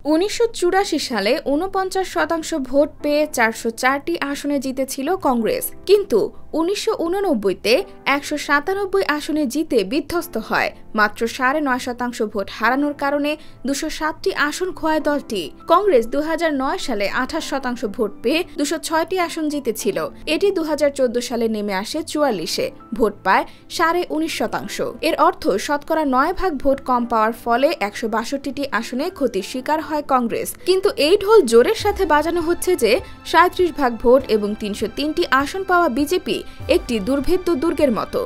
১৯৮৪ সালে ৪৯% ভোট পেয়ে ৪০৪টি আসনে জিতেছিল কংগ্রেস, কিন্তু ১৯৮৯-তে ১৯৭ আসনে জিতে বিধ্বস্ত হয়। মাত্র ৯.৫% ভোট হারানোর কারণে ২০৭টি আসন খোয়ায় দলটি। কংগ্রেস ২০০৯ সালে ২৮% ভোট পেয়ে ২০৬টি আসন জিতেছিল। এটি ২০১৪ সালে নেমে আসে ৪৪-এ, ভোট পায় ১৯.৫%। এর অর্থ শতকরা ৯ ভাগ ভোট কম পাওয়ার ফলে ১৬২টি আসনে ক্ষতির শিকার হয় কংগ্রেস। কিন্তু এই ঢোল জোরের সাথে বাজানো হচ্ছে যে ৩৭ ভাগ ভোট এবং ৩০৩টি আসন পাওয়া বিজেপি একটি দুর্ভেদ্য দুর্গের মতো।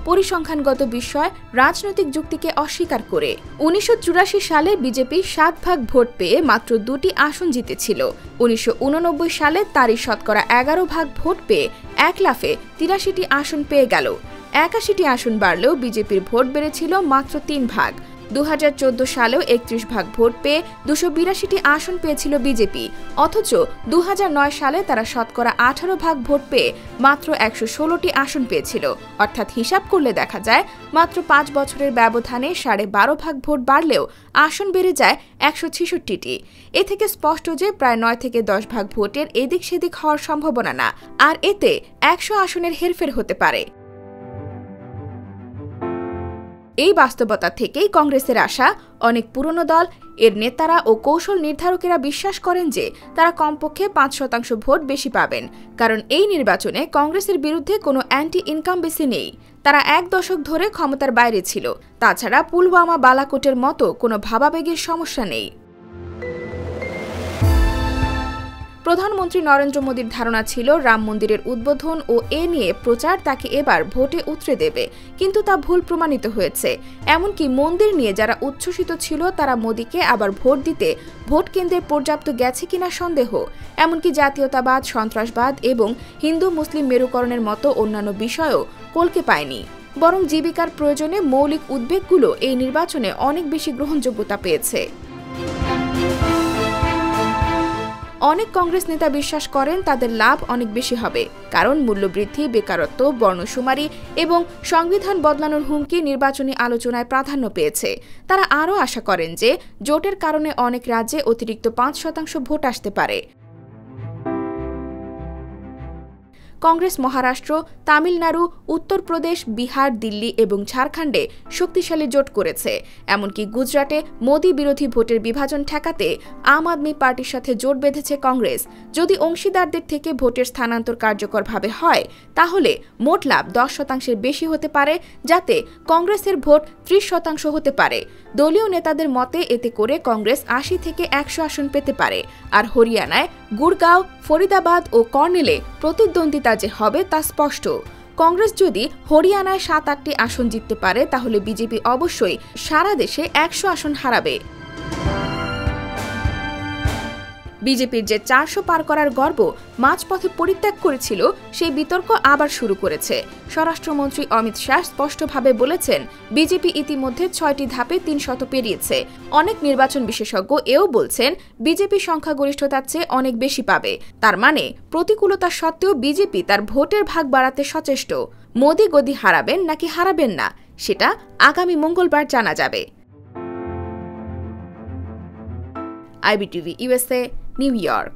পরিসংখ্যানগত বিষয় রাজনৈতিক যুক্তিকে অস্বীকার করে ১৯৮৪ সালে বিজেপি ৭ ভাগ ভোট পেয়ে মাত্র ২টি আসন জিতেছিল। ১৯৮৯ সালে তারই শতকরা ১১ ভাগ ভোট পেয়ে এক লাফে ৮৩টি আসন পেয়ে গেল। ৮১টি আসন বাড়লেও বিজেপির ভোট বেড়েছিল মাত্র ৩ ভাগ। ২০১৪ সালেও ৩১ ভাগ ভোট পেয়ে ২৮২টি আসন পেয়েছিল বিজেপি, অথচ ২০০৯ সালে তারা শতকরা ১৮ ভাগ ভোট পেয়ে মাত্র ১১৬টি আসন পেয়েছিল। অর্থাৎ হিসাব করলে দেখা যায় মাত্র ৫ বছরের ব্যবধানে ১২.৫ ভাগ ভোট বাড়লেও আসন বেড়ে যায় ১৬৬টি। এ থেকে স্পষ্ট যে প্রায় ৯ থেকে ১০ ভাগ ভোটের এদিক সেদিক হওয়ার সম্ভাবনা না, আর এতে ১০০ আসনের হেরফের হতে পারে। এই বাস্তবতা থেকেই কংগ্রেসের আশা, অনেক পুরনো দল, এর নেতারা ও কৌশল নির্ধারকেরা বিশ্বাস করেন যে তারা কমপক্ষে ৫% ভোট বেশি পাবেন, কারণ এই নির্বাচনে কংগ্রেসের বিরুদ্ধে কোনো অ্যান্টি ইনকামবেসি নেই। তারা ১ দশক ধরে ক্ষমতার বাইরে ছিল। তাছাড়া পুলওয়ামা, বালাকোটের মতো কোনো ভাবাবেগের সমস্যা নেই। প্রধানমন্ত্রী নরেন্দ্র মোদীর ধারণা ছিল রাম মন্দিরের উদ্বোধন ও এ নিয়ে প্রচার তাকে এবার ভোটে উতরে দেবে, কিন্তু তা ভুল প্রমাণিত হয়েছে। এমনকি মন্দির নিয়ে যারা উচ্ছ্বসিত ছিল তারা মোদীকে আবার ভোট দিতে ভোট কেন্দ্রে পর্যাপ্ত গেছে কিনা সন্দেহ। এমনকি জাতীয়তাবাদ, সন্ত্রাসবাদ এবং হিন্দু মুসলিম মেরুকরণের মতো অন্যান্য বিষয়ও কলকে পায়নি। বরং জীবিকার প্রয়োজনে মৌলিক উদ্বেগগুলো এই নির্বাচনে অনেক বেশি গ্রহণযোগ্যতা পেয়েছে। অনেক কংগ্রেস নেতা বিশ্বাস করেন তাদের লাভ অনেক বেশি হবে, কারণ মূল্যবৃদ্ধি, বেকারত্ব, বর্ণশুমারি এবং সংবিধান বদলানোর হুমকি নির্বাচনী আলোচনায় প্রাধান্য পেয়েছে। তারা আরও আশা করেন যে জোটের কারণে অনেক রাজ্যে অতিরিক্ত ৫% ভোট আসতে পারে। কংগ্রেস মহারাষ্ট্র, তামিলনাড়ু, উত্তরপ্রদেশ, বিহার, দিল্লি এবং ঝাড়খণ্ডে শক্তিশালী জোট করেছে। এমনকি গুজরাটে মোদী বিরোধী ভোটের বিভাজন ঠেকাতে আম আদমি পার্টির সাথে জোট বেঁধেছে কংগ্রেস। যদি অংশীদারদের থেকে ভোটের স্থানান্তর কার্যকরভাবে হয়, তাহলে মোট লাভ 10%-এর বেশি হতে পারে, যাতে কংগ্রেসের ভোট 30% হতে পারে। দলীয় নেতাদের মতে এতে করে কংগ্রেস ৮০ থেকে ১০০ আসন পেতে পারে। আর হরিয়ানায় গুড়গাঁও, ফরিদাবাদ ও কর্নেলে প্রতিদ্বন্দ্বিতা যে হবে তা স্পষ্ট। কংগ্রেস যদি হরিয়ানায় ৭-৮টি আসন জিততে পারে, তাহলে বিজেপি অবশ্যই সারা দেশে ১০০ আসন হারাবে। বিজেপির যে ৪০০ পার করার গর্ব মাঝপথে পরিত্যাগ করেছিল, সেই বিতর্ক আবার শুরু করেছে। স্বরাষ্ট্রমন্ত্রী অমিত শাহ স্পষ্টভাবে বলেছেন, বিজেপি ইতিমধ্যে ৬টি ধাপে ৩০০ পেরিয়েছে। অনেক নির্বাচন বিশেষজ্ঞ এও বলছেন বিজেপি সংখ্যাগরিষ্ঠতার চেয়ে অনেক বেশি পাবে। তার মানে প্রতিকূলতা সত্ত্বেও বিজেপি তার ভোটের ভাগ বাড়াতে সচেষ্ট। মোদী গদি হারাবেন নাকি হারাবেন না, সেটা আগামী মঙ্গলবার জানা যাবে। IBTV USA, new York.